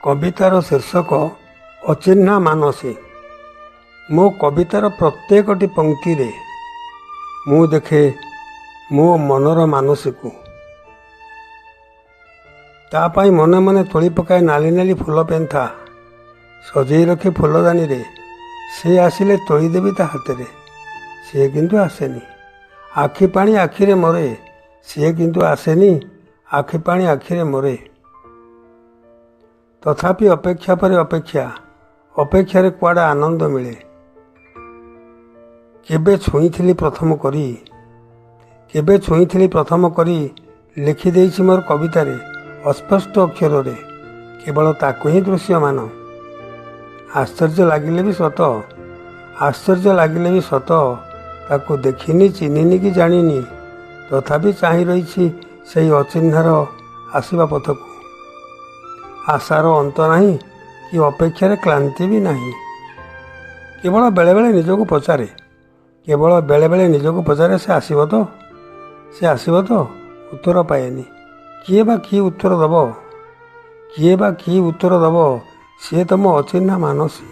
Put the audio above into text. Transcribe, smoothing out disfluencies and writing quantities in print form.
କବିତାର ଶୀର୍ଷକ ଅଚିହ୍ନା ମାନସୀ। ମୋ କବିତାର ପ୍ରତ୍ୟେକଟି ପଂକ୍ତିରେ ମୁଁ ଦେଖେ ମୋ ମନର ମାନସୀକୁ। ତା ପାଇଁ ମନେ ମନେ ତୋଳି ପକାଏ ନାଲି ନାଲି ଫୁଲ ପେନ୍ଥା, ସଜେଇ ରଖେ ଫୁଲଦାନୀରେ। ସେ ଆସିଲେ ତୋଳିଦେବି ତା ହାତରେ, ସିଏ କିନ୍ତୁ ଆସେନି। ଆଖି ପାଣି ଆଖିରେ ମରେ, ସିଏ କିନ୍ତୁ ଆସେନି। ଆଖି ପାଣି ଆଖିରେ ମରେ। ତଥାପି ଅପେକ୍ଷା ପରେ ଅପେକ୍ଷା, ଅପେକ୍ଷାରେ କୁଆଡ଼େ ଆନନ୍ଦ ମିଳେ। କେବେ ଛୁଇଁଥିଲି ପ୍ରଥମ କରି ଲେଖିଦେଇଛି ମୋର କବିତାରେ ଅସ୍ପଷ୍ଟ ଅକ୍ଷରରେ, କେବଳ ତାକୁ ହିଁ ଦୃଶ୍ୟମାନ। ଆଶ୍ଚର୍ଯ୍ୟ ଲାଗିଲେ ବି ସତ, ତାକୁ ଦେଖିନି, ଚିହ୍ନିନି କି ଜାଣିନି, ତଥାପି ଚାହିଁ ରହିଛି ସେଇ ଅଚିହ୍ନାର ଆସିବା ପଥକୁ। ଆଶାର ଅନ୍ତ ନାହିଁ କି ଅପେକ୍ଷାରେ କ୍ଳାନ୍ତି ବି ନାହିଁ। କେବଳ ବେଳେବେଳେ ନିଜକୁ ପଚାରେ ସେ ଆସିବ ତ? ଉତ୍ତର ପାଏନି। କିଏ ବା କି ଉତ୍ତର ଦବ? ସିଏ ତ ମୋ ଅଚିହ୍ନା ମାନସୀ।